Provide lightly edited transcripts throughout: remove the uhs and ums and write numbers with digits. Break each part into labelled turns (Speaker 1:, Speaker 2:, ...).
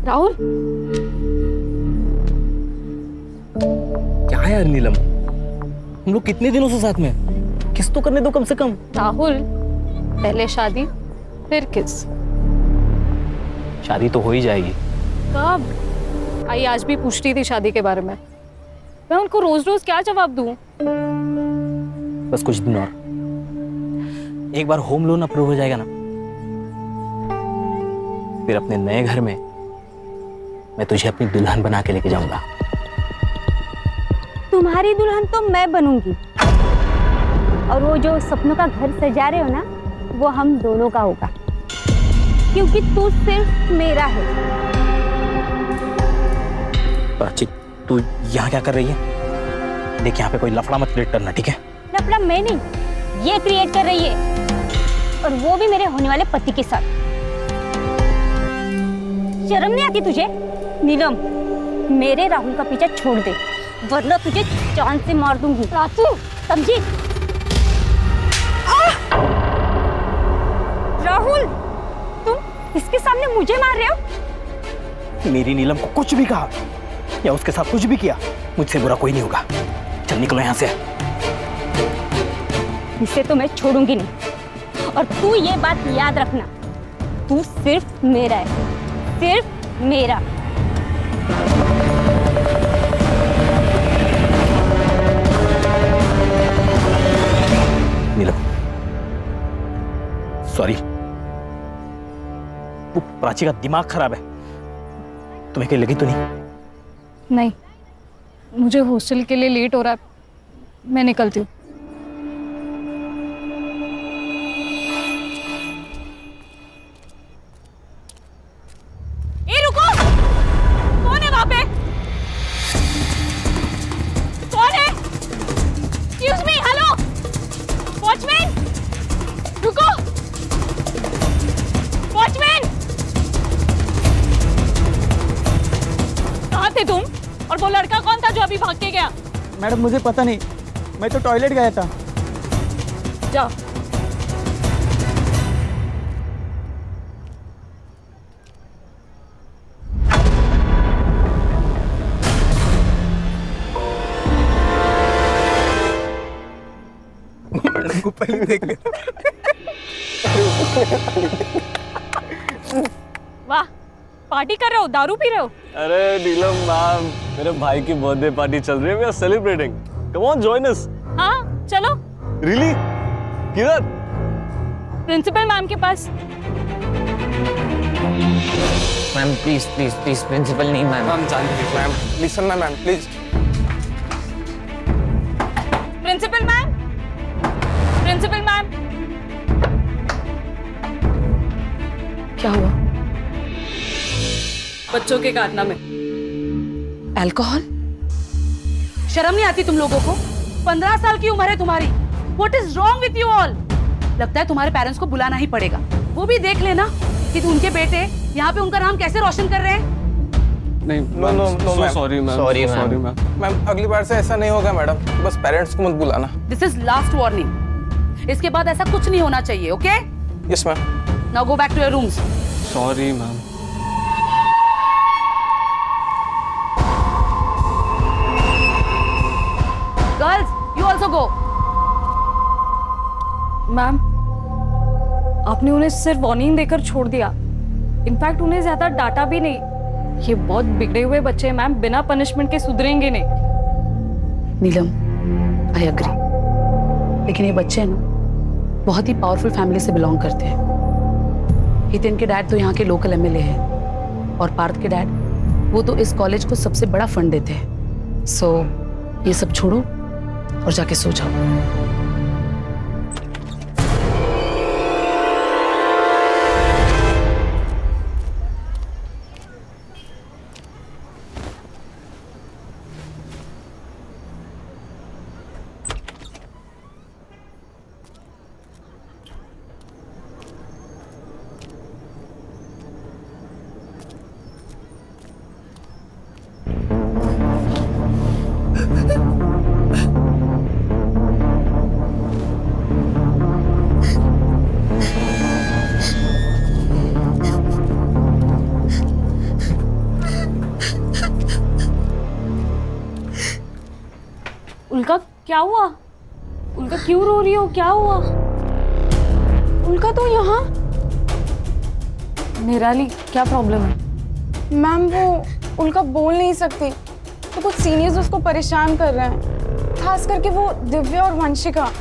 Speaker 1: राहुल,
Speaker 2: क्या है यार नीलम, हम लोग कितने दिनों से साथ में हैं? किस तो करने दो कम से कम।
Speaker 1: राहुल, पहले शादी फिर किस।
Speaker 2: शादी तो हो ही जाएगी।
Speaker 1: कब? आई आज भी पूछती थी शादी के बारे में। मैं उनको रोज रोज क्या जवाब दूं?
Speaker 2: बस कुछ दिन और, एक बार होम लोन अप्रूव हो जाएगा ना, फिर अपने नए घर में मैं तुझे अपनी दुल्हन बना के लेके जाऊंगा।
Speaker 3: तुम्हारी दुल्हन तो मैं बनूंगी, और वो जो सपनों का घर सजा रहे हो ना, वो हम दोनों का होगा, क्योंकि तू सिर्फ मेरा है।
Speaker 2: प्राची, तू यहाँ क्या कर रही है? देख, यहाँ पे कोई लफड़ा मत क्रिएट करना, ठीक है?
Speaker 3: लफड़ा मैं नहीं, ये क्रिएट कर रही है, और वो भी मेरे होने वाले पति के साथ। शर्म नहीं आती तुझे? नीलम, मेरे राहुल का पीछा छोड़ दे, वरना तुझे जान से मार दूंगी। प्राची, समझी? राहुल, तुम इसके सामने मुझे मार रहे हो?
Speaker 2: मेरी नीलम को कुछ भी कहा या उसके साथ कुछ भी किया, मुझसे बुरा कोई नहीं होगा। चल निकलो यहाँ से।
Speaker 3: इसे तो मैं छोड़ूंगी नहीं, और तू ये बात याद रखना, तू सिर्फ मेरा है, सिर्फ मेरा।
Speaker 2: नीलम, सॉरी, वो प्राची का दिमाग खराब है। तुम्हें कहीं लगी तो नहीं?
Speaker 1: नहीं, मुझे हॉस्टल के लिए लेट हो रहा है, मैं निकलती हूँ।
Speaker 3: ए रुको, कौन है वहां पे? कौन है? एक्सक्यूज मी, हेलो, वॉचमैन, रुको, वॉचमैन। कहाँ थे तुम? और वो लड़का कौन था जो अभी भाग के गया?
Speaker 4: मैडम मुझे पता नहीं, मैं तो टॉयलेट गया था।
Speaker 1: जाओ।
Speaker 4: मैडम को पहले देख लिया।
Speaker 1: वाह, पार्टी कर रहे हो, दारू पी रहे हो?
Speaker 5: अरे नीलम मैम, मेरे भाई की बर्थडे पार्टी चल रही है, we are celebrating. Come on, join us.
Speaker 1: हाँ चलो।
Speaker 5: रियली? किधर?
Speaker 1: प्रिंसिपल मैम के पास।
Speaker 6: Ma'am please please please, principal नहीं मैम।
Speaker 4: मैम जानती हैं मैम, लिसन ना ma'am please.
Speaker 1: Principal ma'am, principal ma'am. क्या हुआ?
Speaker 7: बच्चों के कारनामे।
Speaker 8: अल्कोहल? शर्म नहीं आती तुम लोगों को? 15 साल की उम्र है तुम्हारी। What is wrong with you all? लगता है तुम्हारे पेरेंट्स को बुलाना ही पड़ेगा। वो भी देख लेना कि उनके बेटे यहाँ पे उनका नाम कैसे रोशन कर रहे हैं।
Speaker 4: नहीं,
Speaker 5: no sorry ma'am,
Speaker 6: Sorry, ma'am.
Speaker 5: Sorry ma'am.
Speaker 4: Ma'am अगली बार से ऐसा नहीं होगा मैडम, बस पेरेंट्स को मत बुलाना।
Speaker 8: This is last warning. इसके बाद ऐसा कुछ नहीं होना चाहिए, okay?
Speaker 4: Yes ma'am.
Speaker 8: Now go back to your rooms.
Speaker 5: Sorry ma'am.
Speaker 8: Girls, you also go.
Speaker 1: Ma'am, आपने उन्हें सिर्फ वार्निंग देकर छोड़ दिया। इनफैक्ट उन्हें ज्यादा डांटा भी नहीं। ये बहुत बिगड़े हुए बच्चे हैं मैम, बिना पनिशमेंट के सुधरेंगे नहीं।
Speaker 8: नीलम, आई एग्री, लेकिन ये बच्चे हैं ना, बहुत ही पावरफुल फैमिली से बिलोंग करते हैं। हितेन के डैड तो यहाँ के लोकल एमएलए हैं, और पार्थ के डैड, वो तो इस कॉलेज को सबसे बड़ा फंड देते हैं। सो ये सब छोड़ो और जाके सो जाओ।
Speaker 1: क्या हुआ? उनका क्यों रो रही हो? क्या हुआ?
Speaker 7: उनका तो यहाँ।
Speaker 1: निराली, क्या प्रॉब्लम है?
Speaker 7: मैम वो उनका बोल नहीं सकती, तो कुछ सीनियर्स उसको परेशान कर रहे हैं, खास करके वो दिव्या और वंशिका।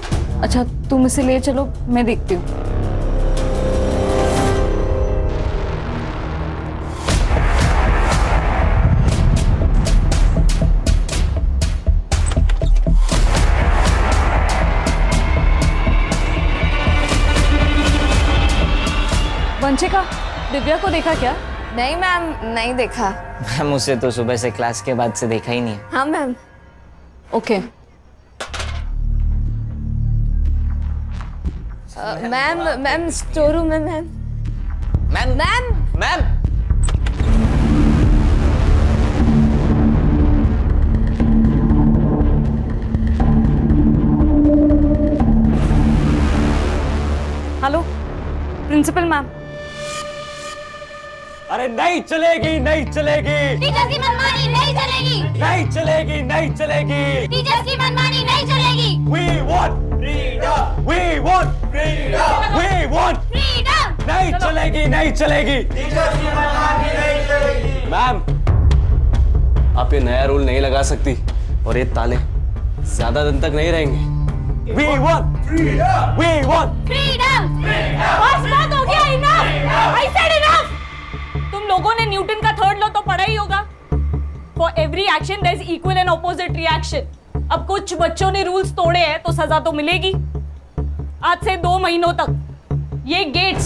Speaker 1: अच्छा, तुम इसे ले चलो, मैं देखती हूँ। वंशिका, दिव्या को देखा क्या?
Speaker 9: नहीं मैम, नहीं देखा।
Speaker 6: मैम उसे तो सुबह से क्लास के बाद से देखा ही नहीं है।
Speaker 9: हाँ ma'am.
Speaker 1: Okay.
Speaker 9: Ma'am store room में ma'am.
Speaker 6: Ma'am
Speaker 9: ma'am
Speaker 6: ma'am
Speaker 1: hello principal ma'am.
Speaker 5: अरे नहीं चलेगी, नहीं चलेगी,
Speaker 9: टीचर्स की मनमानी नहीं चलेगी।
Speaker 5: नहीं चलेगी, नहीं चलेगी।
Speaker 9: टीचर्स की मनमानी नहीं चलेगी।
Speaker 5: We want freedom. We want freedom. We want
Speaker 9: freedom.
Speaker 5: नहीं चलेगी, नहीं चलेगी। मैम, आप ये नया रूल नहीं लगा सकती और ये ताले ज्यादा दिन तक नहीं रहेंगे। We want freedom. We want
Speaker 9: freedom. बस बात हो गया, इनफ। I said enough।
Speaker 1: तुम लोगों ने न्यूटन का थर्ड लॉ तो पढ़ा ही होगा। For every action there is equal and opposite reaction. अब कुछ बच्चों ने रूल्स तोड़े हैं तो सजा तो मिलेगी। आज से 2 महीनों तक ये गेट्स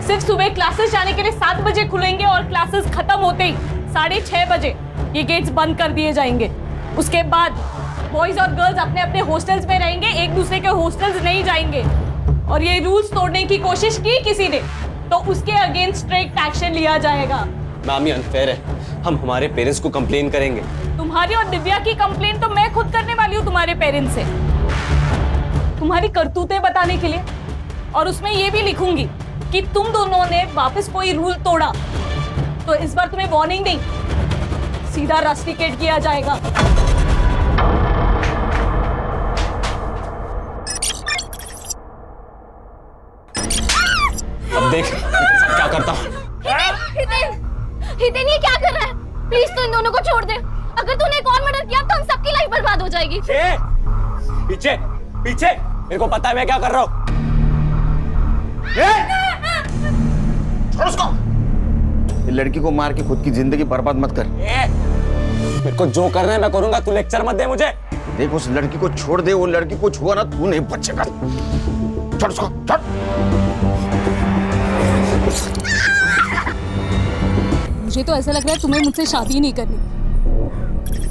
Speaker 1: सिर्फ सुबह क्लासेस जाने के लिए 7 बजे खुलेंगे और क्लासेस खत्म होते ही 6:30 बजे ये गेट्स बंद कर दिए जाएंगे। उसके बाद बॉयज और गर्ल्स अपने अपने हॉस्टल्स में रहेंगे, एक दूसरे के हॉस्टल्स नहीं जाएंगे। और ये रूल्स तोड़ने की कोशिश की किसी ने तो उसके अगेंस्ट स्ट्रिक्ट एक्शन लिया जाएगा।
Speaker 5: मैम, ये अनफेयर है। हम हमारे पेरेंट्स को कंप्लेन करेंगे।
Speaker 1: तुम्हारी और दिव्या की कंप्लेन तो मैं खुद करने वाली हूँ तुम्हारे पेरेंट्स से, तुम्हारी करतूतें बताने के लिए। और उसमें ये भी लिखूंगी कि तुम दोनों ने वापस कोई रूल तोड़ा तो इस बार तुम्हें वार्निंग नहीं, सीधा रस्टिकेट किया जाएगा।
Speaker 5: अब देख क्या करता हूँ।
Speaker 9: हितेन ये क्या कर रहा है? प्लीज तू इन दोनों को छोड़ दे। अगर तूने एक और मर्डर किया तो हम सबकी लाइफ बर्बाद हो जाएगी।
Speaker 5: पीछे पीछे, मेरे को पता है मैं क्या कर रहा हूँ।
Speaker 10: छोड़ उसको। ये लड़की को मार के खुद की जिंदगी बर्बाद मत कर।
Speaker 5: मेरे को जो करना है मैं करूंगा, तू लेक्चर मत दे मुझे।
Speaker 10: देख उस लड़की को छोड़ दे, वो लड़की को छुआ ना तू नहीं बचेगा। छोड़ उसको, छोड़।
Speaker 1: मुझे तो ऐसा लग रहा है तुम्हें मुझसे शादी नहीं करनी।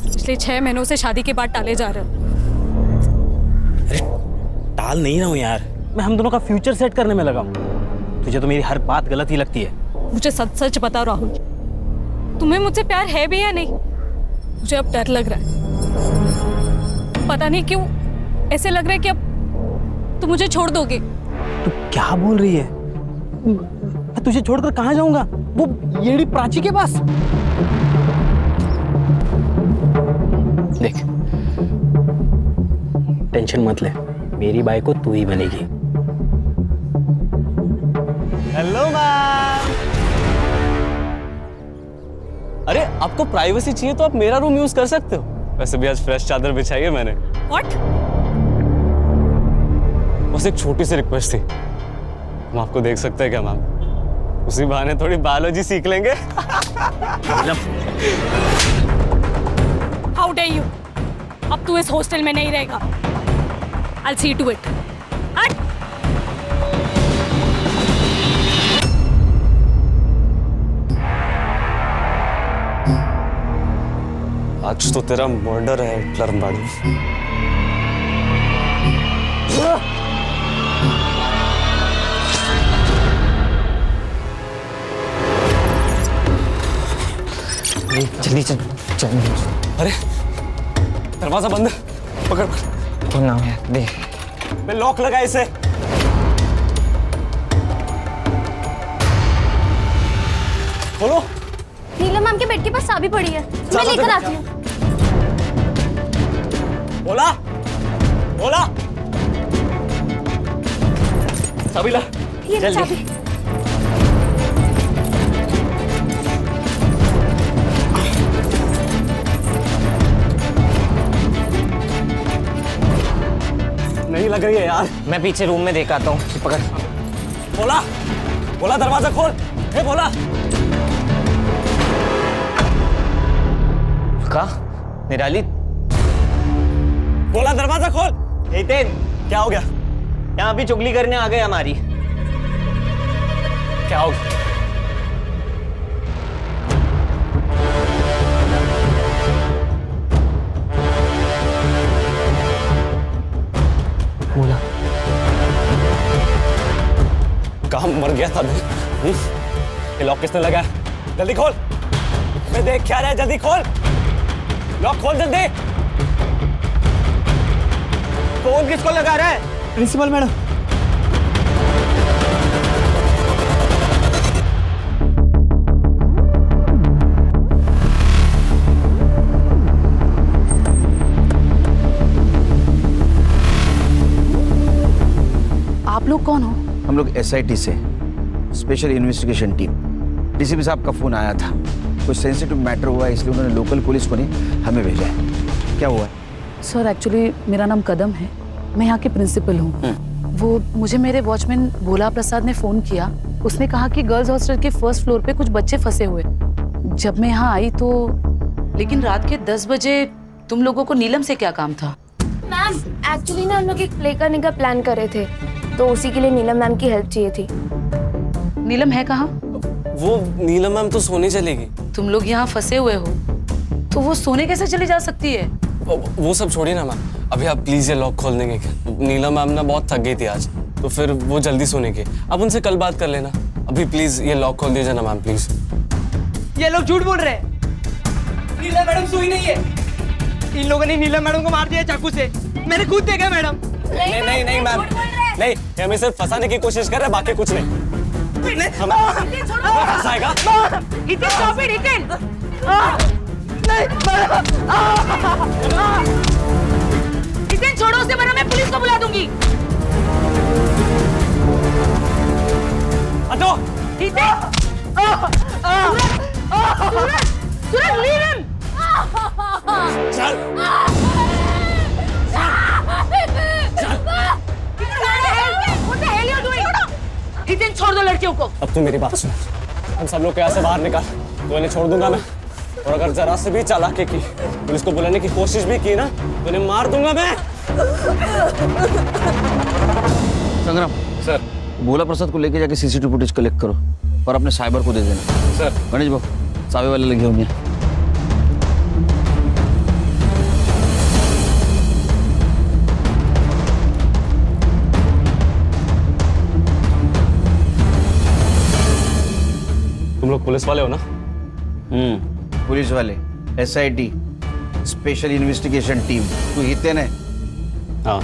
Speaker 1: पिछले 6 महीनों से शादी के बाद टाले जा रहे हो।
Speaker 2: अरे टाल नहीं रहा हूँ यार, मैं हम दोनों का फ्यूचर सेट करने में लगा हूँ। तुझे तो मेरी हर बात गलत ही लगती है।
Speaker 1: मुझे सच सच बताओ राहुल, तुम्हें मुझसे प्यार है भी या नहीं? मुझे अब डर लग रहा है, पता नहीं क्यों ऐसे लग रहा है कि अब तुम मुझे छोड़ दोगे।
Speaker 2: तू क्या बोल रही है? मैं तुझे छोड़कर कहाँ जाऊंगा? वो येड़ी प्राची के पास। देख, टेंशन मत ले, मेरी बाई को तू ही बनेगी।
Speaker 5: Hello ma'am. अरे आपको प्राइवेसी चाहिए तो आप मेरा रूम यूज कर सकते हो। वैसे भी आज फ्रेश चादर बिछाई है मैंने।
Speaker 1: What?
Speaker 5: बस एक छोटी सी रिक्वेस्ट थी, हम आपको देख सकते हैं क्या मैम? उसी बहाने थोड़ी बायोलॉजी सीख लेंगे।
Speaker 1: How dare you? अब तू इस हॉस्टल में नहीं रहेगा। I'll see to it. हट!
Speaker 5: आज तो तेरा मर्डर है हिटलर मैडम।
Speaker 6: जल्दी चल चल।
Speaker 5: अरे दरवाजा बंद है, पकड़ पकड़।
Speaker 6: खोल ना यार, दे।
Speaker 5: मैं लॉक लगा इसे। खोलो।
Speaker 9: नीलम मैम के बेड के पास चाबी पड़ी है, मैं लेकर आती हूँ।
Speaker 5: बोला
Speaker 2: बोला
Speaker 5: चाबी ला
Speaker 3: ये
Speaker 5: जल्दी।
Speaker 3: चाबी।
Speaker 2: नहीं लग रही है यार।
Speaker 6: मैं पीछे रूम में देख आता हूँ। पकड़।
Speaker 2: बोला बोला दरवाजा खोल। ए बोला
Speaker 6: कहा निराली?
Speaker 2: बोला दरवाजा खोल।
Speaker 6: हितेन,
Speaker 2: क्या हो गया?
Speaker 6: यहाँ भी चुगली करने आ गए हमारी।
Speaker 2: क्या हो गया?
Speaker 6: बोला
Speaker 2: कहाँ मर गया था मैं? ये लॉक किसने लगाया? जल्दी खोल। मैं देख क्या रहा है, जल्दी खोल। लॉक खोल जल्दी।
Speaker 6: फोन किसको लगा रहा है?
Speaker 2: Principal madam.
Speaker 8: आप लोग कौन हो?
Speaker 10: हम लोग SIT से, स्पेशल इन्वेस्टिगेशन टीम। डीसीपी साहब का फोन आया था, कुछ सेंसिटिव मैटर हुआ है, इसलिए उन्होंने लोकल पुलिस को नहीं हमें भेजा है। क्या हुआ है?
Speaker 8: सर एक्चुअली मेरा नाम कदम है, मैं यहाँ की प्रिंसिपल हूँ। वो मुझे मेरे वॉचमैन भोला प्रसाद ने फ़ोन किया। उसने कहा कि गर्ल्स हॉस्टल के फर्स्ट फ्लोर पे कुछ बच्चे फंसे हुए। जब मैं यहाँ आई तो लेकिन रात के 10 बजे तुम लोगों को नीलम से क्या काम था?
Speaker 9: मैम एक्चुअली ना हम लोग एक प्ले करने का प्लान कर रहे थे, तो उसी के लिए नीलम मैम की हेल्प चाहिए थी।
Speaker 8: नीलम है कहाँ?
Speaker 5: वो नीलम मैम तो सोने चलेगी।
Speaker 8: तुम लोग यहाँ फंसे हुए हो तो वो सोने कैसे चली जा सकती है?
Speaker 5: वो सब छोड़िए ना मैम, अभी आप प्लीज ये लॉक खोल देंगे क्या? नीलम मैम ना बहुत थक गई थी आज, तो फिर वो जल्दी सोने की। आप उनसे कल बात कर लेना। अभी प्लीज ये लॉक खोल दीजिए ना मैम, प्लीज।
Speaker 6: ये लोग झूठ बोल रहे हैं। नीलम मैडम सोई नहीं है। इन लोगों ने नीलम मैडम को मार दिया चाकू से। मैंने खुद देखा मैडम।
Speaker 2: नहीं मैम, नहीं, ये हमें सिर्फ फंसाने की कोशिश कर रहे हैं, बाकी कुछ नहीं। फंसाएगा?
Speaker 8: हितेन छोड़ो उसे, वरना मैं पुलिस को बुला दूंगी।
Speaker 2: हटो।
Speaker 8: हितेन! सूरज leave him! What the hell you doing? Hiten छोड़ दो लड़कियों को।
Speaker 2: अब तू मेरी बात सुन, हम सब लोग यहाँ से बाहर निकाल, तो इन्हें छोड़ दूंगा मैं। और अगर जरा से भी चालाकी की, पुलिस को बुलाने की कोशिश भी की ना, तो इन्हें मार दूंगा मैं।
Speaker 10: संग्राम
Speaker 2: सर।
Speaker 10: भोला प्रसाद को लेके जाके CCTV फुटेज कलेक्ट करो और अपने साइबर को दे देना।
Speaker 2: सर।
Speaker 10: गणेश बाबू सावे वाले लगे होंगे।
Speaker 2: तुम लोग पुलिस वाले हो ना?
Speaker 10: पुलिस वाले, SIT, स्पेशल इन्वेस्टिगेशन टीम। तू हितेन है?
Speaker 2: हाँ।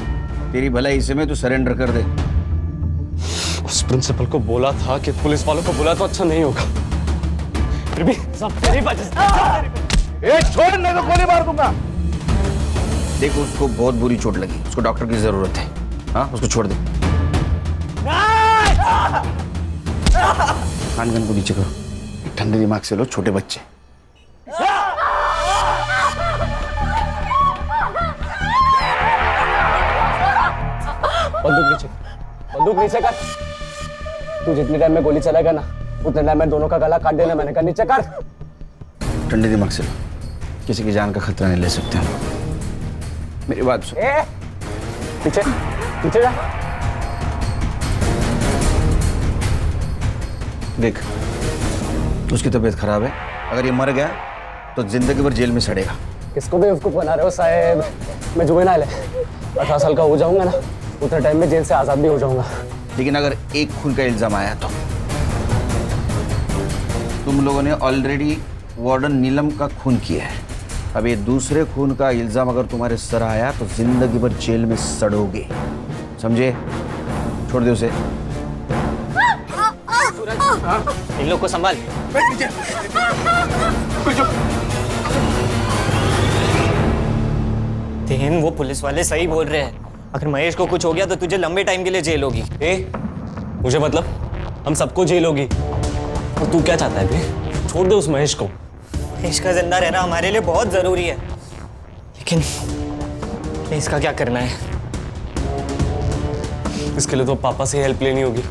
Speaker 10: तेरी भलाई इसे में तू सरेंडर कर दे।
Speaker 2: उस प्रिंसिपल को बोला था कि पुलिस वालों को बुला तो अच्छा नहीं होगा, फिर भी सब तेरी वजह से।
Speaker 10: छोड़, नहीं तो गोली मार दूंगा। देखो उसको बहुत बुरी चोट लगी, उसको डॉक्टर की जरूरत है। हाँ, उसको छोड़ दे। कान गन को नीचे करो, ठंडे दिमाग से लो, छोटे बच्चे।
Speaker 2: बंदूक नीचे कर। तू जितने टाइम में गोली चलाएगा ना, उतने टाइम में दोनों का गला काट देना। मैंने कहा नीचे कर।
Speaker 10: ठंडे दिमाग से लो, किसी की जान का खतरा नहीं ले सकते हम। मेरी बात सुन।
Speaker 2: पीछे पीछे जा।
Speaker 10: देख, उसकी तबीयत खराब है, अगर ये मर गया तो जिंदगी भर जेल में सड़ेगा।
Speaker 2: किसको बेवकूफ बना रहे हो साहब? मैं जुवेनाइल है, 18 साल का हो जाऊंगा ना, उतने टाइम में जेल से आजाद भी हो जाऊंगा।
Speaker 10: लेकिन अगर एक खून का इल्जाम आया तो तुम लोगों ने ऑलरेडी वार्डन नीलम का खून किया है। अब ये दूसरे खून का इल्जाम अगर तुम्हारे सर आया तो जिंदगी भर जेल में सड़ोगे, समझे? छोड़ दे उसे।
Speaker 6: इन लोग को संभाल। तेन, वो पुलिस वाले सही बोल रहे हैं।
Speaker 11: अगर महेश को कुछ हो गया तो तुझे लंबे टाइम के लिए जेल होगी।
Speaker 2: मुझे मतलब हम सबको जेल होगी। और तू क्या चाहता है बे? छोड़ दे उस महेश को।
Speaker 11: महेश का जिंदा रहना हमारे लिए बहुत जरूरी है, लेकिन इसका क्या करना है?
Speaker 2: इसके लिए तो पापा से हेल्प लेनी होगी।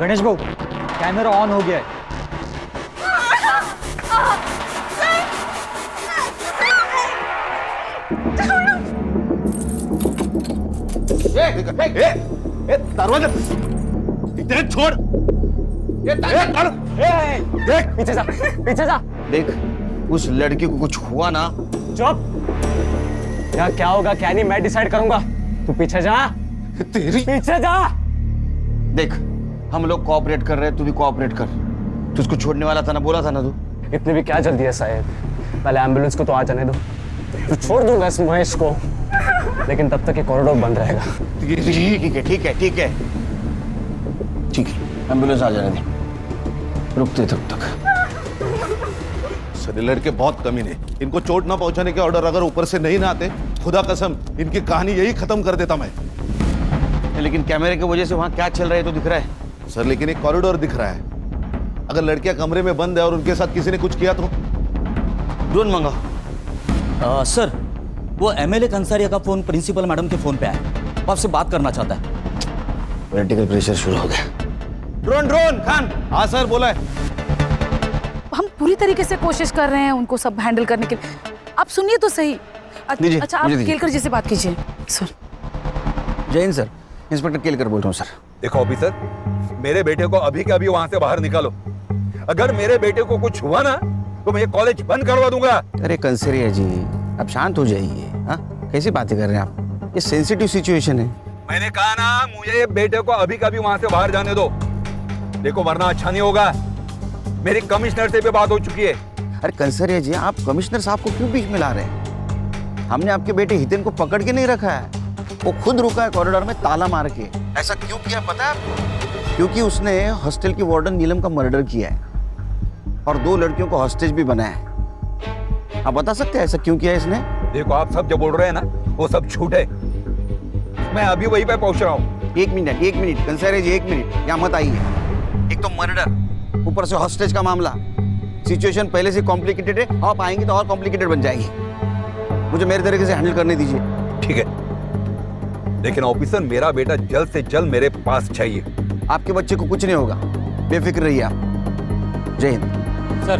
Speaker 6: गणेश भाऊ, कैमरा ऑन हो गया है।
Speaker 10: दरवाजा इतने छोड़।
Speaker 2: देख पीछे जा, पीछे जा।
Speaker 10: देख, उस लड़की को कुछ हुआ ना।
Speaker 2: चुप। क्या होगा क्या नहीं मैं डिसाइड करूंगा। तू पीछे जा। तेरी पीछे जा।
Speaker 10: देख, हम लोग कोऑपरेट कर रहे हैं, तू भी कोऑपरेट कर। तू उसको छोड़ने वाला था ना, बोला था ना तू।
Speaker 2: इतनी भी क्या जल्दी है शायद, पहले एम्बुलेंस को तो आ जाने दो। तू छोड़ दूंगा इस महेश को, लेकिन तब तक ये कॉरिडोर बंद रहेगा।
Speaker 10: ठीक है, ठीक है, ठीक है, ठीक है। एम्बुलेंस आ जाने दे, रुकते तब तक।
Speaker 12: सर लड़के बहुत कमीने, इनको चोट ना पहुंचाने के ऑर्डर अगर ऊपर से नहीं ना आते, खुदा कसम इनकी कहानी यही खत्म कर देता मैं।
Speaker 10: लेकिन कैमरे की वजह से वहां क्या चल रहा है तो दिख रहा है
Speaker 12: सर। लेकिन एक कॉरिडोर दिख रहा है। अगर लड़कियां कमरे में बंद है और उनके साथ किसी ने कुछ किया तो
Speaker 10: ड्रोन मंगाओ।
Speaker 13: सर, वो एमएलए कंसारिया का फोन प्रिंसिपल मैडम के फोन पे आया, वो आपसे बात करना चाहता है।
Speaker 10: पॉलिटिकल प्रेशर शुरू हो गया। ड्रोन खान।
Speaker 12: हाँ सर, बोला है।
Speaker 8: हम पूरी तरीके से कोशिश कर रहे हैं उनको सब हैंडल करने के लिए। आप सुनिए तो सही। अच्छा, आप केलकर जी से बात कीजिए। सर।
Speaker 10: जय हिंद सर, इंस्पेक्टर केलकर बोल रहा हूँ सर।
Speaker 12: देखो ऑफिसर, मेरे बेटे को अभी के अभी वहां से बाहर निकालो। अगर मेरे बेटे को कुछ हुआ ना तो मैं ये कॉलेज बंद करवा दूंगा।
Speaker 10: अरे कंसरिया जी, आप शांत हो जाइए। हाँ, कैसी बातें कर रहे हैं आप? ये सेंसिटिव सिचुएशन है।
Speaker 12: मैंने कहा ना, मुझे बेटे को अभी कभी वहां से बाहर जाने दो। देखो वरना अच्छा नहीं होगा। मेरी कमिश्नर से भी बात हो चुकी है।
Speaker 10: अरे कंसरिया जी, आप कमिश्नर साहब को क्यों बीच में ला रहे हैं? हमने आपके बेटे हितेन को पकड़ के नहीं रखा है, वो खुद रुका है कॉरिडोर में ताला मार के। ऐसा क्यों किया पता है आपको? क्योंकि उसने हॉस्टल की वार्डन नीलम का मर्डर किया है और 2 लड़कियों को हॉस्टेज भी बनाया है। आप बता सकते हैं ऐसा क्यों किया इसने?
Speaker 12: देखो आप सब जो बोल रहे हैं ना, वो सब झूठ है। मैं अभी वहीं पे पहुंच रहा हूँ।
Speaker 10: एक मिनट कंसरिया जी, 1 मिनट यहाँ मत आइए। एक तो मर्डर, ऊपर से हॉस्टेज का मामला। सिचुएशन पहले से कॉम्प्लिकेटेड है, आप आएंगे तो और कॉम्प्लिकेटेड बन जाएगी। मुझे मेरे तरीके से हैंडल करने दीजिए।
Speaker 12: ठीक है, लेकिन ऑफिसर मेरा बेटा जल्द से जल्द मेरे पास चाहिए।
Speaker 10: आपके बच्चे को कुछ नहीं होगा, बेफिक्र रहिए आप। जय हिंद।
Speaker 14: सर,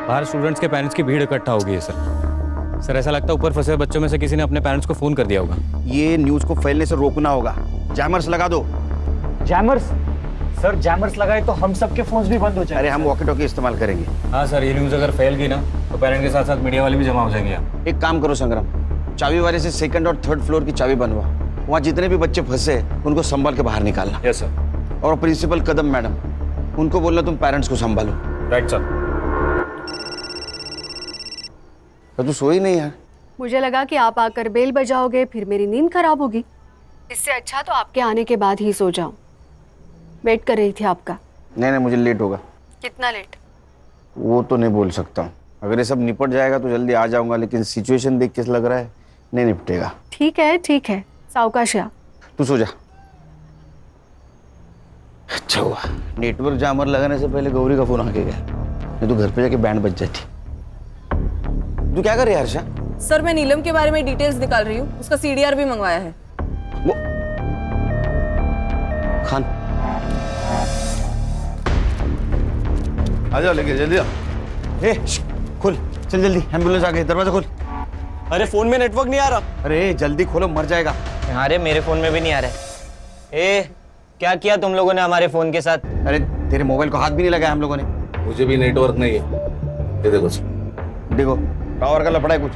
Speaker 14: बाहर स्टूडेंट्स के पेरेंट्स की भीड़ इकट्ठा हो गई है सर। ऐसा लगता है ऊपर फंसे बच्चों में से किसी ने अपने पेरेंट्स को फोन कर दिया होगा।
Speaker 10: ये न्यूज को फैलने से रोकना होगा। जैमर्स लगा दो।
Speaker 6: जैमर्स? सर, जैमर्स लगाए तो हम सबके फोन्स भी बंद हो जाएंगे।
Speaker 10: अरे हम वॉकी टॉकी इस्तेमाल करेंगे।
Speaker 14: हाँ सर, ये न्यूज़ अगर फैल गई ना तो पेरेंट के साथ साथ मीडिया वाले भी जमा हो जाएंगे यहाँ।
Speaker 10: एक काम करो संग्राम, चाबी वाले से 2nd और 3rd फ्लोर की चाबी बनवा। वहाँ जितने भी बच्चे फंसे उनको संभाल के बाहर निकालना।
Speaker 14: Yes sir.
Speaker 10: और प्रिंसिपल कदम मैडम, उनको बोलना तुम पेरेंट्स को संभालो।
Speaker 14: Right sir.
Speaker 10: तो तू सोई नहीं यार?
Speaker 15: मुझे लगा कि आप आकर बेल बजाओगे, फिर मेरी नींद खराब होगी। इससे अच्छा तो आपके आने के बाद ही सो जाऊं। वेट कर रही थी आपका।
Speaker 10: नहीं, मुझे लेट होगा।
Speaker 15: कितना लेट?
Speaker 10: वो तो नहीं बोल सकता हूँ। अगर ये सब निपट जाएगा तो जल्दी आ जाऊंगा, लेकिन सिचुएशन देख के लग रहा है नहीं निपटेगा।
Speaker 15: ठीक है, सावकाश या।
Speaker 10: तू सो जा। अच्छा हुआ नेटवर्क जामर लगाने से पहले गौरी का फोन आके गया, नहीं तो घर पे जाके बैंड बज जाती। तू क्या कर रही है हर्षा?
Speaker 16: सर, मैं नीलम के बारे में डिटेल्स निकाल रही हूँ। उसका सीडीआर भी मंगवाया है।
Speaker 10: वो खान
Speaker 12: आ जाओ, लेके जल्दी आ।
Speaker 10: खोल, चल जल्दी, एम्बुलेंस आ गई, दरवाजा खोल।
Speaker 11: अरे फोन में नेटवर्क नहीं आ रहा।
Speaker 10: अरे जल्दी खोलो, मर जाएगा।
Speaker 11: अरे मेरे फोन में भी नहीं आ रहा है। क्या किया तुम लोगों ने हमारे फोन के साथ?
Speaker 10: अरे तेरे मोबाइल को हाथ भी नहीं लगाया हम लोगों ने।
Speaker 12: मुझे भी नेटवर्क नहीं है। ये
Speaker 10: देखो टावर का लफड़ा है कुछ।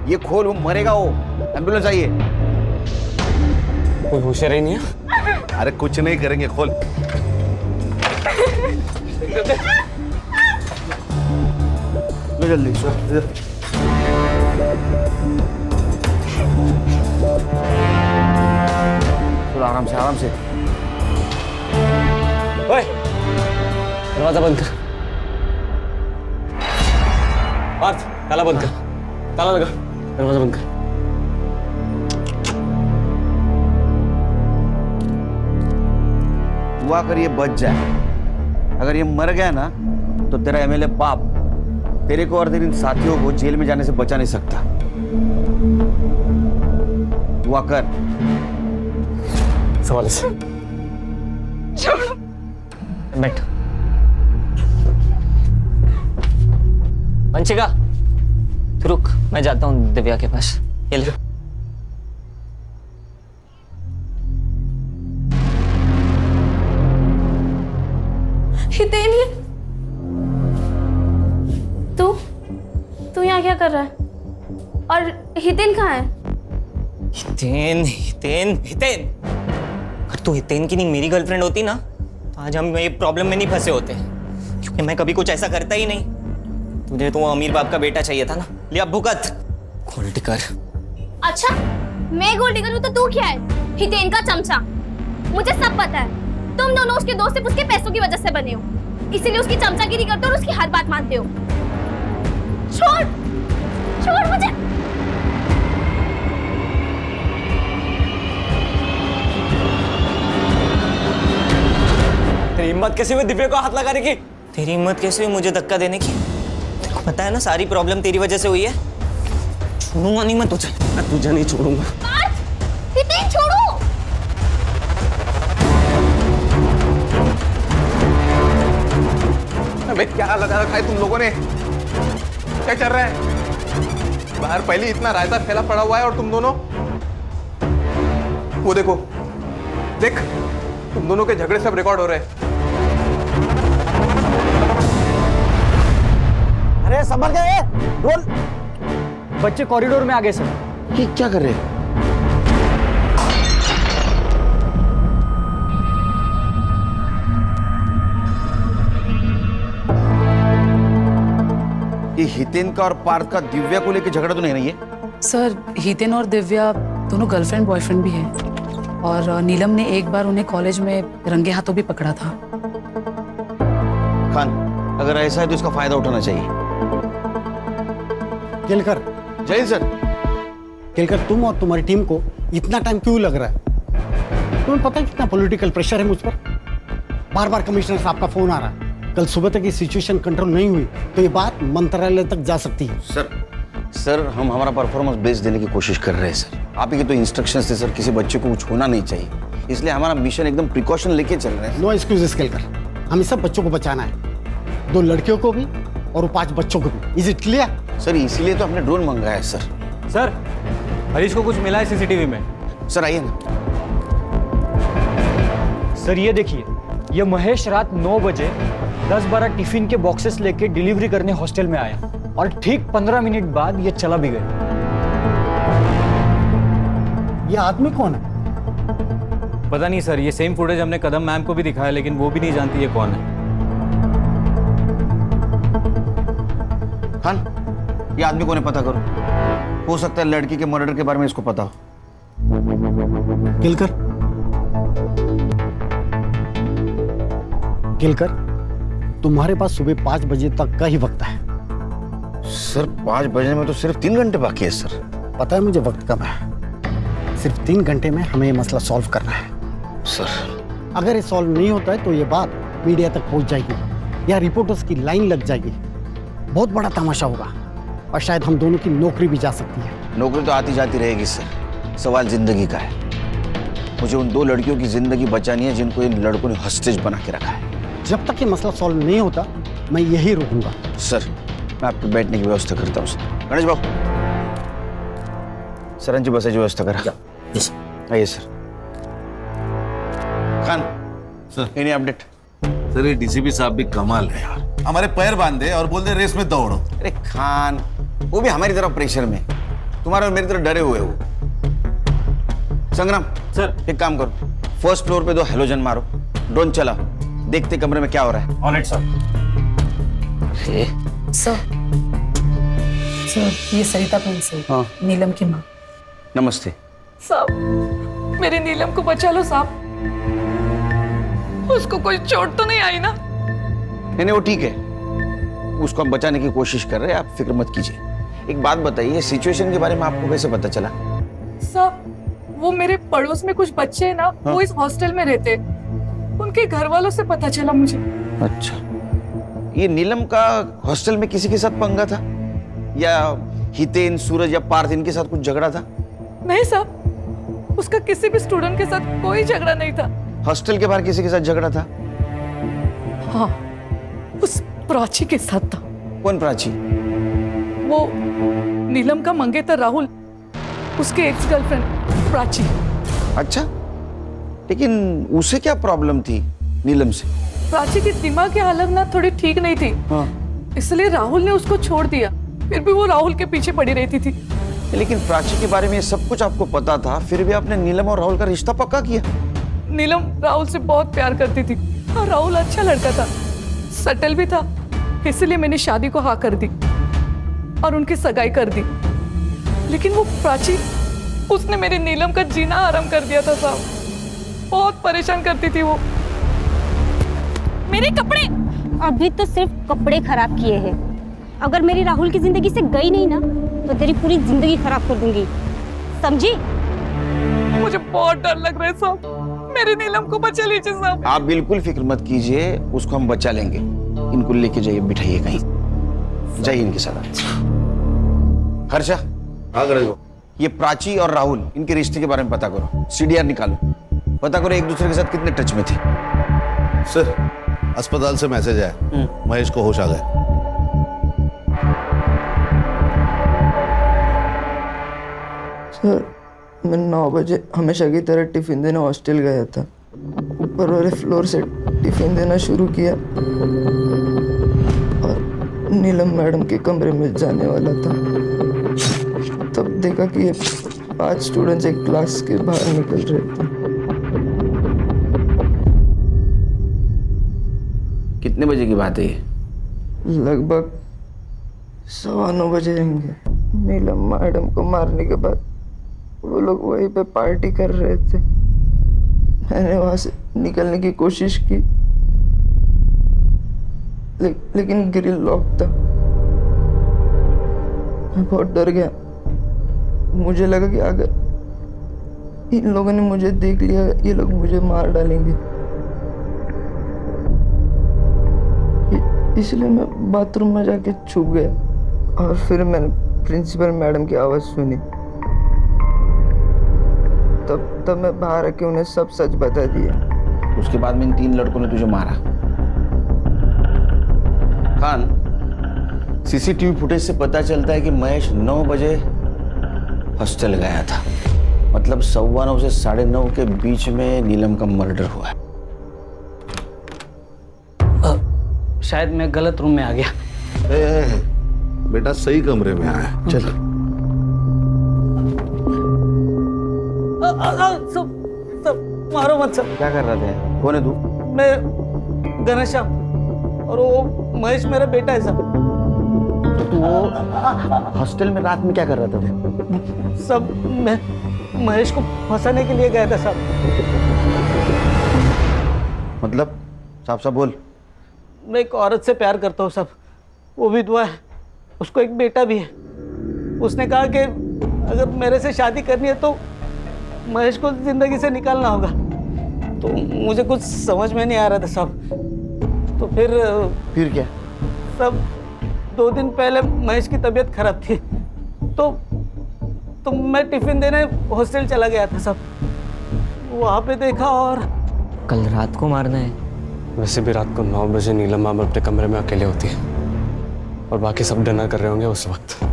Speaker 10: ये खोल, वो मरेगा वो। एम्बुलेंस आइए।
Speaker 2: कोई होशियार ही नहीं है।
Speaker 12: अरे कुछ नहीं करेंगे, खोल।
Speaker 10: लो जल्दी। आराम से आराम से।
Speaker 5: ओए, दरवाजा बंद कर। पार्थ, ताला बंद कर। ताला लगा, दरवाजा बंद कर।
Speaker 10: दुआ कर ये बच जाए। अगर ये मर गया ना तो तेरा एमएलए बाप तेरे को और तेरे इन साथियों को जेल में जाने से बचा नहीं सकता। दुआ कर।
Speaker 5: सवाल से
Speaker 11: छोड़ो। बैठ। वंशिका, तू रुक, मैं जाता हूँ दिव्या के पास। ये ले।
Speaker 9: हितेन, तू यहाँ क्या कर रहा है? और हितेन कहाँ है?
Speaker 11: हितेन हितेन हितेन, अगर तू हितेन की नहीं मेरी गर्लफ्रेंड होती ना तो आज हम ये प्रॉब्लम में नहीं फंसे होते, क्योंकि मैं कभी कुछ ऐसा करता ही नहीं। तुझे तो वो अमीर बाप का बेटा चाहिए था ना, लिया भुगत। गोल्ड कर।
Speaker 9: अच्छा, मैं गोल्डी करूँ तो तू क्या है? हितेन का चमचा। मुझे सब पता है। तुम दोनों उसके दोस्त सिर्फ उसके पैसों की वजह से बने हो, इसीलिए उसकी चमचागिरी करते हो और उसकी हर बात मानते हो। छोड़ छोड़ मुझे।
Speaker 11: तेरी हिम्मत कैसे हुई दिव्या को हाथ लगाने की? तेरी हिम्मत कैसे हुई मुझे धक्का देने की? तेरे को पता है ना सारी प्रॉब्लम तेरी वजह से हुई है। छोड़ूंगा नहीं मैं तुझे,
Speaker 5: मैं तुझे नहीं छोड़ूंगा।
Speaker 9: हितेन छोड़ो।
Speaker 4: अबे क्या लगा रखा है तुम लोगों ने? क्या चल रहा है बाहर? पहले इतना रायता फैला पड़ा हुआ है और तुम दोनों वो देखो, देख तुम दोनों के झगड़े सब रिकॉर्ड हो रहे हैं।
Speaker 10: अरे संभल गए, रोल।
Speaker 6: बच्चे कॉरिडोर में आ गए सर।
Speaker 10: ये क्या कर रहे हैं? ये हितेन का और पार्थ का दिव्या को लेकर झगड़ा तो नहीं रही है?
Speaker 8: सर, हितेन और दिव्या दोनों गर्लफ्रेंड बॉयफ्रेंड भी हैं और नीलम ने एक बार उन्हें कॉलेज में रंगे हाथों भी पकड़ा था।
Speaker 10: खान, अगर ऐसा है तो इसका फायदा उठाना चाहिए।
Speaker 17: केलकर।
Speaker 10: जय सर।
Speaker 17: केलकर, तुम और तुम्हारी टीम को इतना टाइम क्यों लग रहा है? तुम्हें पता है कितना पॉलिटिकल प्रेशर है मुझ पर? बार बार कमिश्नर साहब का फोन आ रहा है। कल सुबह तक ये सिचुएशन कंट्रोल नहीं हुई तो ये बात मंत्रालय तक जा सकती है।
Speaker 10: सर हम हमारा परफॉर्मेंस बेस्ट देने की कोशिश कर रहे हैं सर। आप ही के तो इंस्ट्रक्शंस थे सर, किसी बच्चे को कुछ होना नहीं चाहिए, इसलिए हमारा मिशन एकदम प्रिकॉशन लेके चल रहे हैं।
Speaker 17: नो एक्सक्यूजेस केलकर, हमें सब बच्चों को बचाना है, 2 लड़कियों को भी और 5 बच्चों को भी। Is it clear?
Speaker 10: सर इसीलिए तो हमने ड्रोन मंगाया है सर।
Speaker 14: सर, हरीश को कुछ मिला है सीसीटीवी में?
Speaker 10: सर आइए ना।
Speaker 6: सर ये देखिए, ये महेश रात 9 बजे 10-12 टिफिन के बॉक्सेस लेके डिलीवरी करने हॉस्टल में आया और ठीक 15 मिनट बाद ये चला भी गया।
Speaker 17: ये आदमी कौन है?
Speaker 14: पता नहीं सर, ये सेम फुटेज हमने कदम मैम को भी दिखाया लेकिन वो भी नहीं जानती ये कौन है।
Speaker 10: खान, ये आदमी कौन है पता करो, हो सकता है लड़की के मर्डर के बारे में इसको पता हो।
Speaker 17: केलकर, तुम्हारे पास सुबह 5 बजे तक का ही वक्त है।
Speaker 10: सर 5 बजे में तो सिर्फ 3 घंटे बाकी है सर।
Speaker 17: पता है मुझे वक्त कम है, सिर्फ 3 घंटे में हमें ये मसला सॉल्व करना है।
Speaker 10: सर
Speaker 17: अगर ये सॉल्व नहीं होता है तो ये बात मीडिया तक पहुंच जाएगी या रिपोर्टर्स की लाइन लग जाएगी, बहुत बड़ा तमाशा होगा और शायद हम दोनों की नौकरी भी जा सकती है।
Speaker 10: नौकरी तो आती जाती रहेगी सर, सवाल जिंदगी का है। मुझे उन 2 लड़कियों की जिंदगी बचानी है जिनको इन लड़कों ने हॉस्टेज बना के रखा है।
Speaker 17: जब तक ये मसला सॉल्व नहीं होता मैं यही रुकूंगा।
Speaker 10: सर मैं आपके बैठने की व्यवस्था करता हूँ सर। गणेश बाबू, सरंजी बस की व्यवस्था करा। आइए sir. Khan sir, any update?
Speaker 12: Sir ये डीसीपी साहब भी कमाल है यार, हमारे पैर बांधे और बोल दे रेस में दौड़ो।
Speaker 10: अरे खान, वो भी हमारी तरफ प्रेशर में, तुम्हारे और मेरी तरफ डरे हुए हो। संग्राम सर, एक काम करो, फर्स्ट फ्लोर पे 2 हेलोजन मारो, ड्रोन चला, देखते कमरे में क्या हो रहा है।
Speaker 14: Alright sir.
Speaker 8: सर ये सरिता प्रिंस है, नीलम की माँ।
Speaker 10: नमस्ते।
Speaker 7: सब
Speaker 16: मेरी नीलम को बचा लो साहब। उसको कोई चोट तो नहीं आई ना?
Speaker 10: नहीं वो ठीक है, उसको हम बचाने की कोशिश कर रहे हैं, आप फिक्र मत कीजिए। एक बात बताइए, सिचुएशन के बारे में आपको कैसे पता चला?
Speaker 16: साहब वो मेरे पड़ोस में कुछ बच्चे हैं ना, वो इस हॉस्टल में रहते, उनके घर वालों से पता चला मुझे।
Speaker 10: अच्छा, ये नीलम का हॉस्टल में किसी के साथ पंगा था, या हितेन, सूरज या पार्थ इनके साथ कुछ झगड़ा था?
Speaker 16: नहीं साहब, उसका किसी भी स्टूडेंट के साथ कोई झगड़ा नहीं था।
Speaker 10: हॉस्टल के बाहर किसी के साथ झगड़ा था?
Speaker 16: हाँ, उस प्राची के साथ था।
Speaker 10: कौन प्राची?
Speaker 16: वो नीलम का मंगेतर राहुल, उसके एक्स गर्लफ्रेंड प्राची।
Speaker 10: अच्छा, लेकिन उसे क्या प्रॉब्लम थी नीलम से?
Speaker 16: प्राची की दिमाग की हालत ना थोड़ी ठीक नहीं थी।
Speaker 10: हाँ।
Speaker 16: इसलिए राहुल ने उसको छोड़ दिया, फिर भी वो राहुल के पीछे पड़ी रहती थी।
Speaker 10: लेकिन प्राची के बारे में सब कुछ आपको पता था, फिर भी आपने नीलम और राहुल का रिश्ता पक्का किया?
Speaker 16: नीलम राहुल से बहुत प्यार करती थी और राहुल अच्छा लड़का था, सटल भी था, इसलिए मैंने शादी को हाँ कर दी और उनकी सगाई कर दी। लेकिन वो प्राची, उसने मेरी नीलम का जीना आराम कर दिया था साहब। बहुत परेशान करती थी वो।
Speaker 3: मेरे कपड़े अभी तो सिर्फ कपड़े खराब किए हैं। अगर मेरी राहुल की जिंदगी से गई नहीं ना, तो तेरी पूरी जिंदगी खराब कर दूंगी, समझी?
Speaker 16: मुझे बहुत डर लग रहा है साहब, मेरी नीलम को बचा लीजिए साहब।
Speaker 10: आप बिल्कुल फिक्र मत कीजिए, उसको हम बचा लेंगे। इनको लेके जाइए, बिठाइए कहीं, जाइए इनके साथ। हर्षा, ये प्राची और राहुल, इनके रिश्ते के बारे में पता करो, सीडीआर निकालो, पता करो एक दूसरे के साथ कितने टच में थे।
Speaker 12: सर, अस्पताल से मैसेज आया, महेश को होश आ गया।
Speaker 18: सर, मैं 9 बजे हमेशा की तरह टिफिन देने हॉस्टल गया था। ऊपर वाले फ्लोर से टिफिन देना शुरू किया और नीलम मैडम के कमरे में जाने वाला था, तब देखा कि ये 5 स्टूडेंट्स एक क्लास के बाहर निकल रहे थे।
Speaker 10: कितने बजे की बात है ये?
Speaker 18: लगभग 9:15 बजे होंगे। नीलम मैडम को मारने के बाद वो लोग वहीं पे पार्टी कर रहे थे। मैंने वहां से निकलने की कोशिश की, लेकिन ग्रिल लॉक था। मैं बहुत डर गया। मुझे लगा कि अगर इन लोगों ने मुझे देख लिया, ये लोग मुझे मार डालेंगे। इसलिए मैं बाथरूम में जाके छुप गया और फिर मैंने प्रिंसिपल मैडम की आवाज़ सुनी। तब मैं बाहर आके उन्हें सब सच बता दिया।
Speaker 10: उसके बाद में इन 3 लड़कों ने तुझे मारा। खान, सीसीटीवी फुटेज से पता चलता है कि महेश 9 बजे हॉस्टल गया था, मतलब 9:15 से 9:30 के बीच में नीलम का मर्डर हुआ है।
Speaker 19: शायद मैं गलत रूम में आ गया।
Speaker 12: बेटा सही कमरे में आया, चल।
Speaker 19: सब मारो मत सब।
Speaker 10: क्या कर रहे थे? कौन है तू?
Speaker 19: मैं घनश्याम और वो महेश मेरा बेटा है सब।
Speaker 10: तो वो हॉस्टल में रात में क्या कर रहा था?
Speaker 19: सब मैं महेश को फंसाने के लिए गया था सब।
Speaker 10: मतलब साफ साफ बोल।
Speaker 19: मैं एक औरत से प्यार करता हूँ सब, वो विधवा है, उसको एक बेटा भी है। उसने कहा कि अगर मेरे से शादी करनी है तो महेश को जिंदगी से निकालना होगा। तो मुझे कुछ समझ में नहीं आ रहा था सब। तो फिर
Speaker 10: क्या?
Speaker 19: सब 2 दिन पहले महेश की तबीयत खराब थी, तो मैं टिफिन देने हॉस्टल चला गया था सब। वहाँ पे देखा और
Speaker 11: कल रात को मारना है।
Speaker 5: वैसे भी रात को 9 बजे नीलम मैम अपने कमरे में अकेले होती है और बाकी सब डिनर कर रहे होंगे उस वक्त।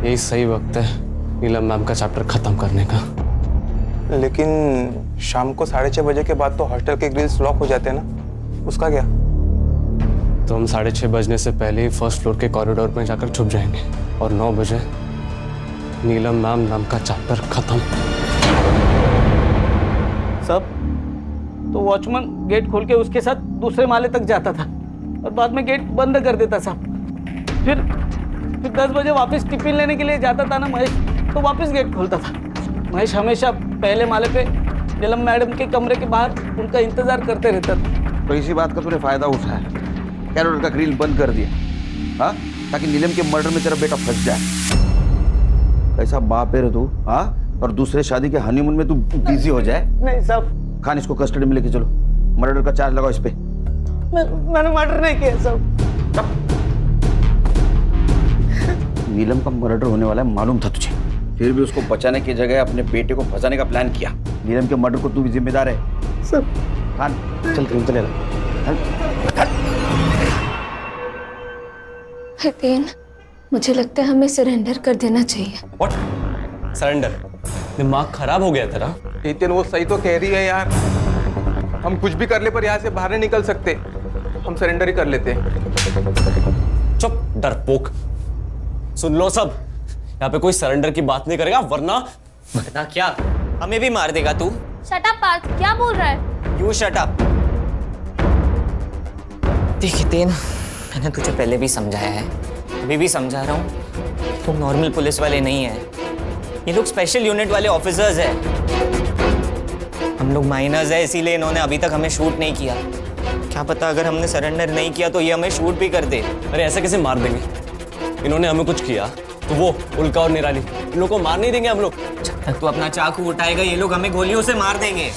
Speaker 5: यही सही वक्त है नीलम मैम का चैप्टर खत्म करने का।
Speaker 20: लेकिन शाम को 6:30 बजे के बाद तो हॉस्टल के ग्रिल्स लॉक हो जाते हैं ना, उसका क्या?
Speaker 5: तो हम 6:30 बजने से पहले ही फर्स्ट फ्लोर के कॉरिडोर में जाकर छुप जाएंगे और 9 बजे नीलम मैम नाम का चैप्टर खत्म।
Speaker 19: सब तो वॉचमैन गेट खोल के उसके साथ दूसरे माले तक जाता था और बाद में गेट बंद कर देता साहब। फिर 10 बजे वापस टिफिन लेने के लिए जाता था ना महेश, तो वापस गेट खोलता था। महेश हमेशा पहले माले पे नीलम मैडम के कमरे के बाहर उनका इंतजार करते रहता था।
Speaker 10: तो इसी बात का तूने फायदा उठाया, कैरोल का ग्रिल बंद कर दिया, हाँ, ताकि नीलम के मर्डर में तेरा बेटा फंस जाए। कैसा बाप है रे तू, हाँ? और दूसरे शादी के हनीमून में तू बिजी हो जाए।
Speaker 19: नहीं साहब।
Speaker 10: खान, इसको कस्टडी में लेके चलो, मर्डर का चार्ज लगाओ इस पे।
Speaker 19: मैंने मर्डर नहीं किया साहब।
Speaker 10: नीलम का मर्डर होने वाला है मालूम था तुझे, फिर भी उसको बचाने की जगह अपने बेटे को फंसाने का प्लान किया। नीलम के मर्डर को तू भी जिम्मेदार है।
Speaker 19: सर
Speaker 10: खान चल, क्रीम चले
Speaker 9: हितेन, मुझे लगता है हमें सरेंडर कर देना चाहिए।
Speaker 2: व्हाट? सरेंडर? दिमाग खराब हो गया तेरा?
Speaker 20: हितेन वो सही तो कह रही है यार, हम कुछ भी कर ले पर यहाँ से बाहर नहीं निकल सकते, हम सरेंडर ही कर लेते हैं।
Speaker 2: चुप डरपोक, सुन लो सब, यहाँ पे कोई सरेंडर की बात नहीं करेगा वरना
Speaker 11: क्या हमें भी मार देगा तू?
Speaker 9: शट अप पार्थ, क्या बोल रहा है?
Speaker 11: You shut up. देख हितेन, मैंने तुझे पहले भी समझाया है, अभी भी समझा रहा हूँ, तुम नॉर्मल पुलिस वाले नहीं है, ये लोग स्पेशल यूनिट वाले ऑफिसर्स हैं। हम लोग माइनर्स हैं, इसीलिए इन्होंने अभी तक हमें शूट नहीं किया। क्या पता अगर हमने सरेंडर नहीं किया तो ये हमें शूट भी कर दे।
Speaker 2: अरे ऐसे कैसे मार देंगे? इन्होंने हमें कुछ किया तो वो उल्का और निराली इन लोगों को मार नहीं देंगे हम लोग।
Speaker 11: जब तक तू अपना चाकू उठाएगा ये लोग हमें गोलियों से मार देंगे।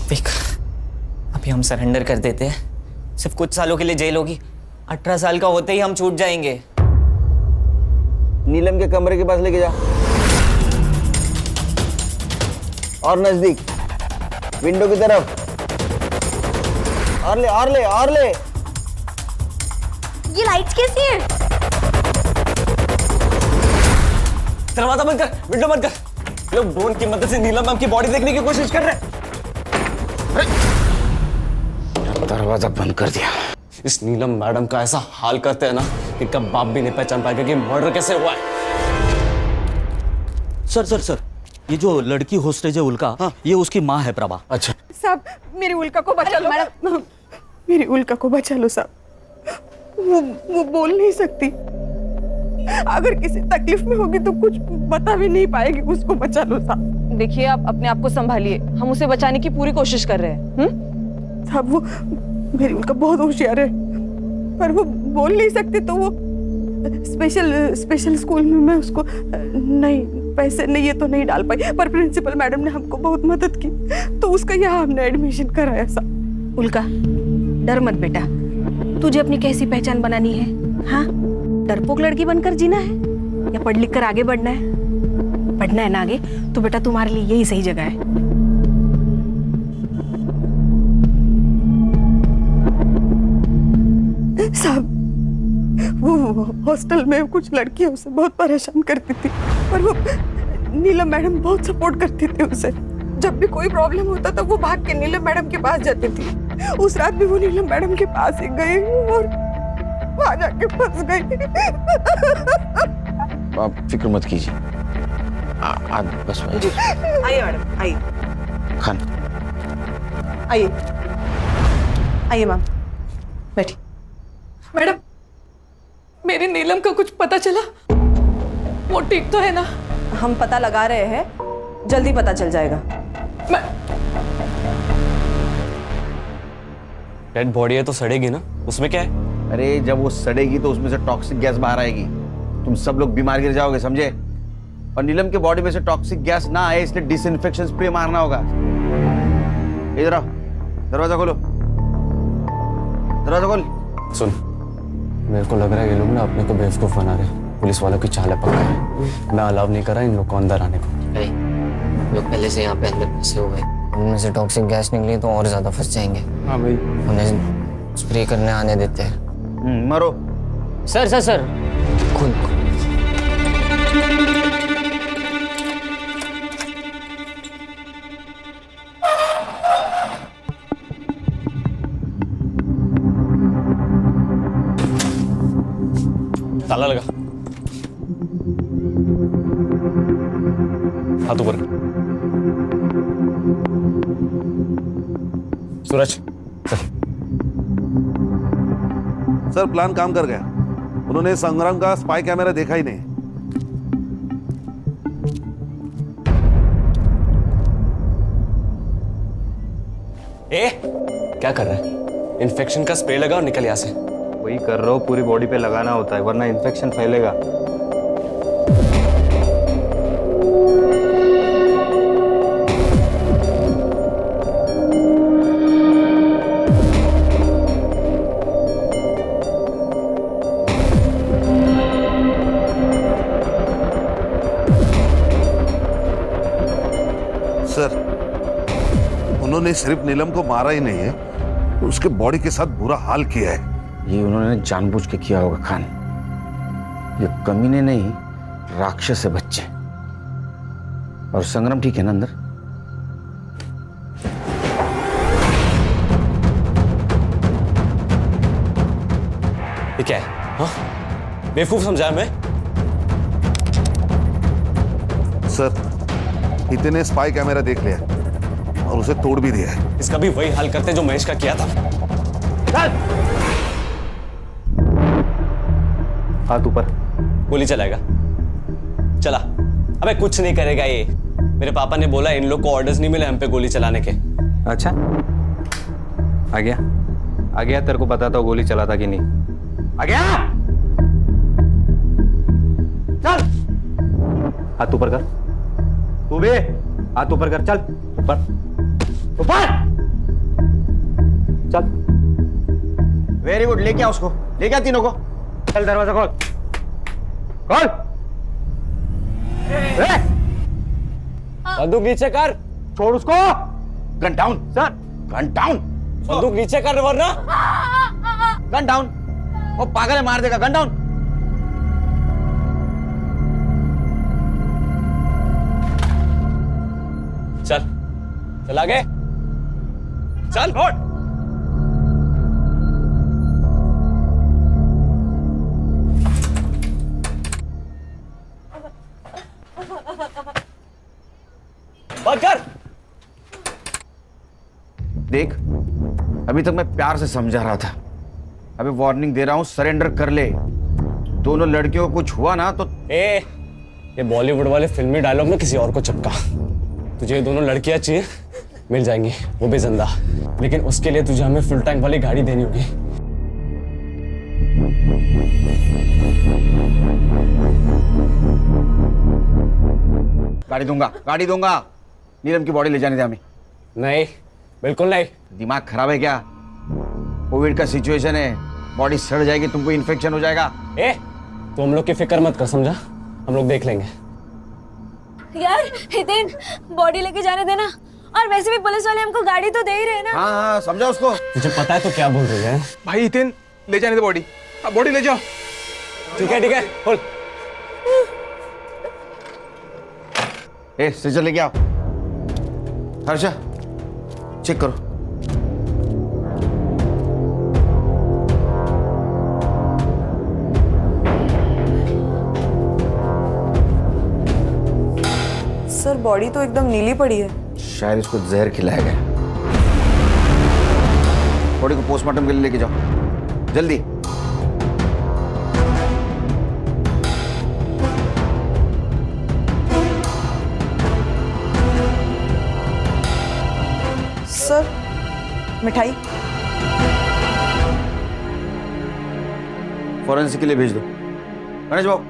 Speaker 11: देख, अभी हम सरेंडर कर देते हैं, सिर्फ कुछ सालों के लिए जेल होगी, 18 साल का होते ही हम छूट जाएंगे।
Speaker 10: नीलम के कमरे के पास लेके जा, और नजदीक, विंडो की तरफ, और ले और ले और ले।
Speaker 9: ये लाइट्स कैसी हैं?
Speaker 2: दरवाजा बंद कर, विंडो बंद कर। लोग ड्रोन की मदद से नीलम मैम की बॉडी देखने की कोशिश कर रहे हैं।
Speaker 10: दरवाजा बंद कर दिया।
Speaker 2: इस नीलम मैडम का ऐसा हाल करते हैं ना कि कब बाप भी नहीं पहचान पाएगा कि मर्डर कैसे हुआ है।
Speaker 13: सर, ये जो लड़की होस्टेज है उल्का, हाँ, ये उसकी माँ है प्रभा।
Speaker 2: अच्छा
Speaker 16: साहब, मेरी उल्का को बचा लो। मेरी उल्का को बचा लो साहब, वो बोल नहीं सकती, अगर किसी तकलीफ में होगी तो कुछ बता भी नहीं पाएगी, उसको बचा लो साहब।
Speaker 7: देखिए, आप अपने आप को संभालिए, हम उसे बचाने की पूरी कोशिश कर रहे हैं।
Speaker 16: साहब, वो मेरी उल्का बहुत होशियार है, पर वो बोल नहीं सकती, तो वो स्पेशल स्कूल में मैं उसको नहीं, पैसे नहीं, ये तो नहीं डाल पाई, पर प्रिंसिपल मैडम ने हमको बहुत मदद की, तो उसका यहाँ हमने एडमिशन कराया साहब।
Speaker 7: उल्का, डर मत बेटा, तुझे अपनी कैसी पहचान बनानी है? हाँ, डरपोक लड़की बनकर जीना है या पढ़ लिख कर आगे बढ़ना है? बढ़ना है ना आगे, तो बेटा तुम्हारे लिए यही सही जगह है।
Speaker 16: साहब, वो हॉस्टल में कुछ लड़कियां उसे बहुत परेशान करती थी, पर वो नीलम मैडम बहुत सपोर्ट करती थी उसे। जब भी कोई प्रॉब्लम होता था वो भाग के नीलम मैडम के पास जाती थी। उस रात भी वो नीलम मैडम के पास ही गई और वहां जाके फंस गई।
Speaker 10: आप फिक्र मत कीजिए, बस
Speaker 16: आइए मैडम, आइए।
Speaker 10: खान
Speaker 16: आइए आइए मैम, बैठिए। मैडम, मेरी नीलम का कुछ पता चला? वो ठीक तो है ना?
Speaker 7: हम पता लगा रहे हैं, जल्दी पता चल जाएगा।
Speaker 2: डेड बॉडी है तो सड़ेगी ना, उसमें क्या है?
Speaker 10: अरे जब वो सड़ेगी तो उसमें से टॉक्सिक गैस बाहर आएगी, तुम सब लोग बीमार गिर जाओगे, समझे? और नीलम के बॉडी में से टॉक्सिक गैस ना आए इसलिए डिसइंफेक्शन स्प्रे मारना होगा। इधर आओ, दरवाजा खोलो, दरवाजा खोल।
Speaker 5: सुन, मेरे को लग रहा है ये लोग ना अपने को बेवकूफ बना रहे हैं, पुलिस वालों की चालें पकड़ रहे हैं। मैं अलाउ नहीं कर रहा इन लोग को अंदर आने को।
Speaker 11: लोग पहले से यहाँ पे अंदर फंसे हुए, उनमें से टॉक्सिक गैस निकली तो और ज्यादा फंस जाएंगे।
Speaker 5: हाँ भाई,
Speaker 11: उन्हें स्प्रे करने आने देते हैं।
Speaker 10: मारो।
Speaker 11: सर खून।
Speaker 2: ताला लगा, हाथ ऊपर। सूरज
Speaker 12: सर, प्लान काम कर गया, उन्होंने संग्राम का स्पाई कैमरा देखा ही नहीं।
Speaker 2: ए क्या कर रहा है? इन्फेक्शन का स्प्रे लगा और निकल यहाँ से।
Speaker 14: वही कर रहा हूँ, पूरी बॉडी पे लगाना होता है वरना इन्फेक्शन फैलेगा।
Speaker 12: सर, उन्होंने सिर्फ नीलम को मारा ही नहीं है, उसके बॉडी के साथ बुरा हाल किया है।
Speaker 10: ये उन्होंने जानबूझ के किया होगा खान। ये कमीने नहीं, राक्षस है बच्चे। और संग्राम ठीक है ना अंदर?
Speaker 2: ये क्या है? हाँ? बेवकूफ समझा मैं?
Speaker 12: सर, हितेन ने स्पाई कैमरा देख लिया और उसे तोड़ भी दिया है।
Speaker 2: इसका भी वही हाल करते जो महेश का किया था।
Speaker 14: हाथ ऊपर।
Speaker 2: गोली चलाएगा। चला। अबे कुछ नहीं करेगा ये। मेरे पापा ने बोला इन लोग को ऑर्डर्स नहीं मिले हम पे गोली चलाने के।
Speaker 14: अच्छा, आ गया तेरे को बताता हूँ गोली चलाता कि नहीं। आ गया। चल हाथ ऊपर कर। तू भी हाथ ऊपर कर। चल ऊपर ऊपर चल।
Speaker 10: वेरी गुड, लेके आ उसको, लेके आ तीनों को।
Speaker 14: चल दरवाजा खोल खोल।
Speaker 2: बंदूक नीचे कर।
Speaker 14: छोड़ उसको।
Speaker 10: Gun down
Speaker 14: sir.
Speaker 10: Gun down.
Speaker 2: बंदूक नीचे कर वरना।
Speaker 10: Gun down. वो पागल है, मार देगा। Gun down.
Speaker 2: चल चल आगे चल। फोड़। बंद कर।
Speaker 10: देख, अभी तक मैं प्यार से समझा रहा था, अभी वार्निंग दे रहा हूं, सरेंडर कर ले। दोनों लड़कियों को कुछ हुआ ना तो
Speaker 2: ये बॉलीवुड वाले फिल्मी डायलॉग में किसी और को चिपका। तुझे ये दोनों लड़कियां चाहिए, मिल जाएंगी, वो भी जिंदा। लेकिन उसके लिए तुझे हमें फुल टैंक वाली गाड़ी देनी होगी।
Speaker 10: गाड़ी दूंगा। नीलम की बॉडी ले जाने दे हमें।
Speaker 2: नहीं, बिल्कुल नहीं।
Speaker 10: दिमाग खराब है क्या? कोविड का सिचुएशन है, बॉडी सड़ जाएगी, तुमको इन्फेक्शन हो जाएगा।
Speaker 2: तो हम लोग की फिक्र मत कर, समझा? हम लोग देख लेंगे।
Speaker 9: यार हितेन, बॉडी लेके जाने देना। और वैसे भी पुलिस वाले हमको गाड़ी तो दे ही रहे ना।
Speaker 10: हाँ, समझा उसको।
Speaker 2: तुझे पता है तो क्या बोल रही है?
Speaker 20: भाई हितेन, ले जाने दे बॉडी। बॉडी ले जाओ।
Speaker 2: ठीक है खोल।
Speaker 10: स्ट्रेचर लेके आओ। हर्षा, चेक करो।
Speaker 18: सर, बॉडी तो एकदम नीली पड़ी है।
Speaker 10: शायद इसको जहर खिलाया गया। बॉडी को पोस्टमार्टम के लिए लेके जाओ, जल्दी।
Speaker 18: सर, मिठाई।
Speaker 10: फॉरेंसिक के लिए भेज दो। गणेश बाबू,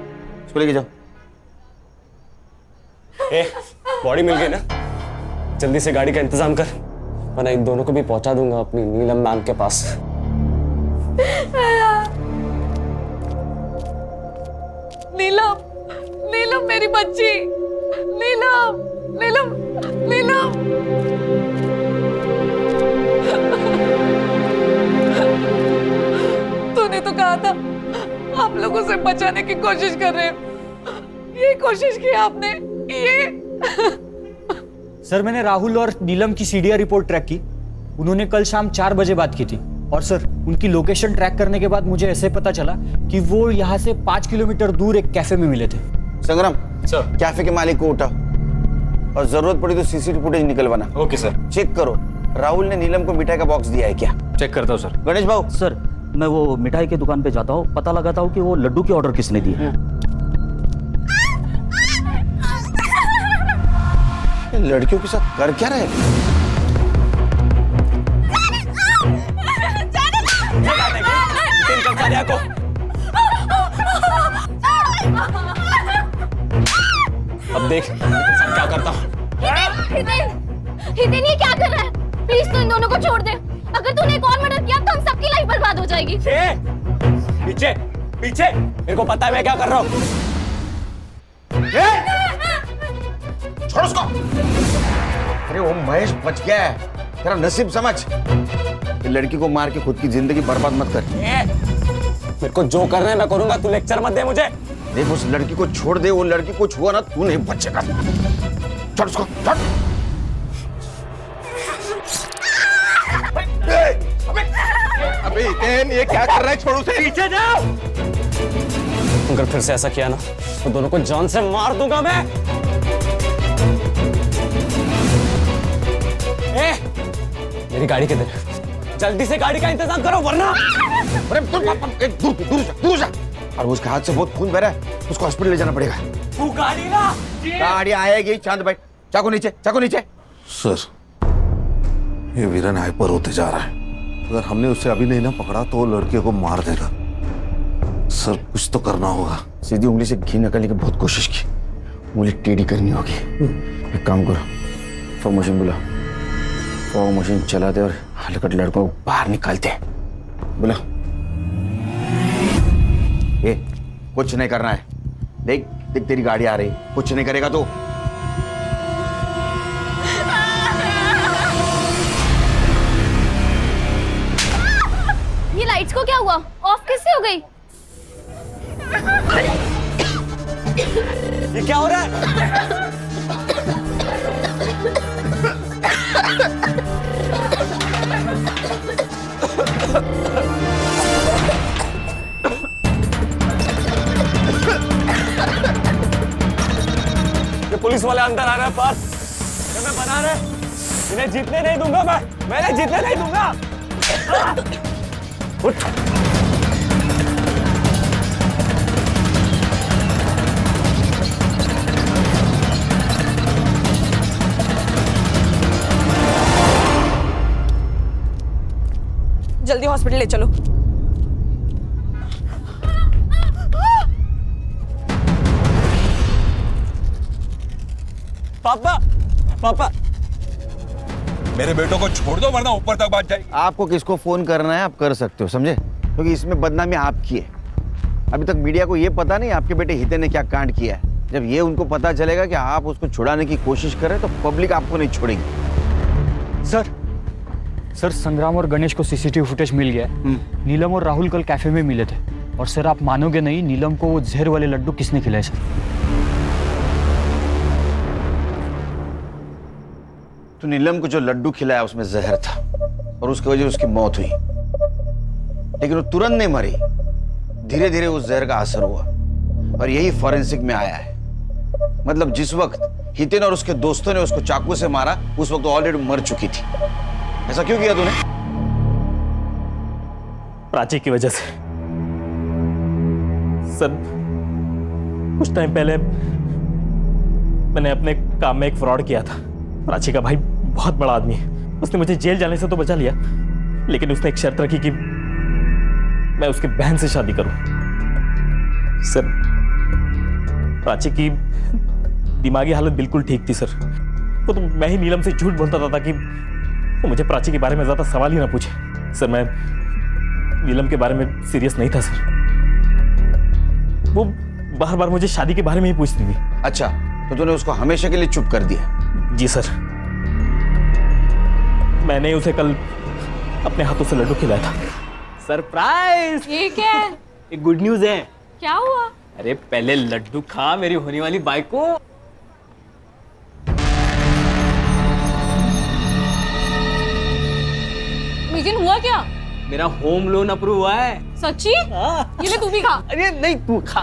Speaker 10: इसको लेके जाओ।
Speaker 2: बॉडी मिल गई ना? जल्दी से गाड़ी का इंतजाम कर, वरना इन दोनों को भी पहुंचा दूंगा अपनी नीलम मैम के पास।
Speaker 16: नीलम, नीलम मेरी बच्ची। नीलम, नीलम, नीलम। तूने तो कहा था आप लोगों से बचाने की कोशिश कर रहे हो। ये कोशिश की आपने। ये
Speaker 6: सर, मैंने राहुल और नीलम की सीडीआर रिपोर्ट ट्रैक की। उन्होंने कल शाम 4 बजे बात की थी। और सर, उनकी लोकेशन ट्रैक करने के बाद मुझे ऐसे पता चला कि वो यहाँ से 5 किलोमीटर दूर एक कैफे में मिले थे।
Speaker 10: संग्राम सर, कैफे के मालिक को उठाओ और जरूरत पड़ी तो सीसीटीवी फुटेज निकलवाना।
Speaker 14: Okay sir.
Speaker 10: चेक करो, राहुल ने नीलम को मिठाई का बॉक्स दिया है क्या?
Speaker 14: चेक करता हूँ सर।
Speaker 10: गणेश भाऊ।
Speaker 13: सर, मैं वो मिठाई की दुकान पे जाता हूँ, पता लगाता हूँ कि वो लड्डू की ऑर्डर किसने दी है।
Speaker 10: लड़कियों के साथ कर क्या रहे?
Speaker 2: देख सब क्या करता हूँ।
Speaker 9: हितेन ये क्या कर रहा है? प्लीज तू इन दोनों को छोड़ दे। अगर तूने एक और मर्डर किया तो हम सबकी लाइफ बर्बाद हो जाएगी।
Speaker 2: पीछे पीछे, मेरे को पता है मैं क्या कर रहा हूँ।
Speaker 10: छोड़ उसको। अरे वो महेश बच गया है, तेरा नसीब समझ। ये लड़की को मार के खुद की जिंदगी बर्बाद मत कर।
Speaker 2: मेरे को जो करना है मैं करूंगा, तू लेक्चर मत दे मुझे।
Speaker 10: देख उस लड़की को छोड़ दे, वो लड़की को छुआ ना तू नहीं बचेगा। छोड़ उसको, छोड़।
Speaker 20: अबे हितेन ये क्या कर रहा है? छोड़ उसे।
Speaker 2: पीछे जाओ। अगर फिर से ऐसा किया ना तो दोनों को जान से मार दूंगा मैं। मेरी गाड़ी किधर है? जल्दी से गाड़ी का इंतजाम करो वरना।
Speaker 10: अरे दूर जा। और उसके हाथ से बहुत खून बह रहा है, उसको हॉस्पिटल ले जाना पड़ेगा।
Speaker 2: तू गाड़ी ना।
Speaker 10: गाड़ी आएगी। चांद भाई चाकू नीचे, चाकू नीचे।
Speaker 12: सर ये वीरन हाइपर होते जा रहा है। अगर हमने उसे अभी नहीं ना पकड़ा तो वो लड़के को मार देगा। सर कुछ तो करना होगा।
Speaker 10: सीधी उंगली से घी निकालने की बहुत कोशिश की, उंगली टेढ़ी करनी होगी। एक काम करो, फॉग मशीन बुला। फॉग मशीन चला दे और हलकट लड़कों को बाहर निकालते हैं। बुला। ए, कुछ नहीं करना है। देख देख तेरी गाड़ी आ रही, कुछ नहीं करेगा तो।
Speaker 9: ये लाइट्स को क्या हुआ? ऑफ कैसे हो गई?
Speaker 2: ये क्या हो रहा है? ये पुलिस वाले अंदर आ रहे हैं पास। ये मैं बना रहे, इन्हें जीतने नहीं दूंगा मैंने जीतने नहीं दूंगा। उठ।
Speaker 7: जल्दी हॉस्पिटल ले चलो।
Speaker 2: पापा पापा
Speaker 21: मेरे बेटों को छोड़ दो वरना ऊपर तक बात जाएगी।
Speaker 10: आपको किसको फोन करना है आप कर सकते हो, समझे? क्योंकि इसमें बदनामी आपकी है। अभी तक मीडिया को यह पता नहीं आपके बेटे हितेन ने क्या कांड किया है। जब ये उनको पता चलेगा कि आप उसको छुड़ाने की कोशिश कर रहे हैं तो पब्लिक आपको नहीं छोड़ेगी।
Speaker 6: सर संग्राम और गणेश को सीसीटीवी फुटेज मिल गया है। नीलम और राहुल कल कैफे में मिले थे। और सर आप मानोगे नहीं, नीलम को वो जहर वाले लड्डू किसने खिलाए सर?
Speaker 10: तो नीलम को जो लड्डू खिलाया उसमें जहर था और उसकी वजह से उसकी मौत हुई। लेकिन वो तुरंत नहीं मरी, धीरे धीरे उस जहर का असर हुआ और यही फॉरेंसिक में आया है। मतलब जिस वक्त हितेन और उसके दोस्तों ने उसको चाकू से मारा उस वक्त वो ऑलरेडी मर चुकी थी। ऐसा क्यों किया तूने?
Speaker 11: प्राची की वजह से। सर कुछ टाइम पहले मैंने अपने काम में एक फ्रॉड किया था। प्राची का भाई बहुत बड़ा आदमी है, उसने मुझे जेल जाने से तो बचा लिया, लेकिन उसने एक शर्त रखी कि मैं उसकी बहन से शादी करूं। सर प्राची की दिमागी हालत बिल्कुल ठीक थी सर। वो तो मैं ही नीलम से झूठ बोलता था ताकि वो मुझे प्राची के बारे में ज्यादा सवाल ही ना पूछे। सर मैं नीलम के बारे में सीरियस नहीं था सर। वो बार बार मुझे शादी के बारे में ही पूछती थी।
Speaker 10: अच्छा तो तूने उसको हमेशा के लिए चुप कर दिया?
Speaker 11: जी सर, मैंने उसे कल अपने हाथों से लड्डू खिलाया था।
Speaker 22: सरप्राइज!
Speaker 1: ये क्या है?
Speaker 22: एक गुड न्यूज है।
Speaker 1: क्या हुआ?
Speaker 22: अरे पहले लड्डू खा मेरी होने वाली बाइक को।
Speaker 1: लेकिन हुआ क्या?
Speaker 22: मेरा होम लोन अप्रूव हुआ है।
Speaker 1: सच्ची? ये ले तू भी खा।
Speaker 22: अरे नहीं तू खा।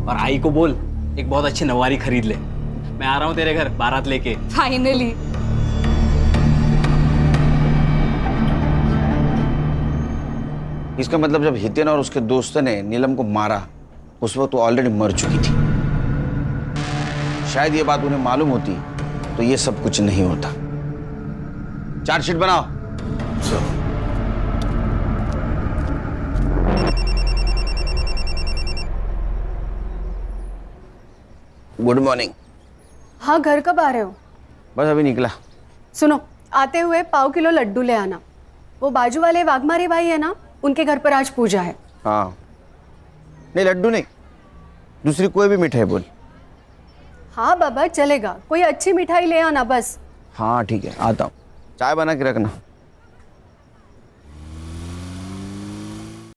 Speaker 22: और आई को बोल एक बहुत अच्छी नवारी खरीद ले। मैं आ रहा हूँ तेरे घर बारात लेके।
Speaker 1: फाइनली।
Speaker 10: इसका मतलब जब हितेन और उसके दोस्तों ने नीलम को मारा उस वक्त वो ऑलरेडी मर चुकी थी। शायद ये बात उन्हें मालूम होती तो ये सब कुछ नहीं होता। चार्जशीट बनाओ। Good morning.
Speaker 4: हाँ, घर कब आ रहे हो?
Speaker 10: बस अभी निकला।
Speaker 4: सुनो, आते हुए 1.5 किलो लड्डू ले आना। वो बाजू वाले वाघमारे भाई है ना, उनके घर पर आज पूजा है।
Speaker 10: हाँ, नहीं लड्डू नहीं, दूसरी कोई भी मिठाई बोल।
Speaker 4: हाँ बाबा चलेगा, कोई अच्छी मिठाई ले आना बस।
Speaker 10: हाँ ठीक है, आता हूँ। चाय बना के रखना।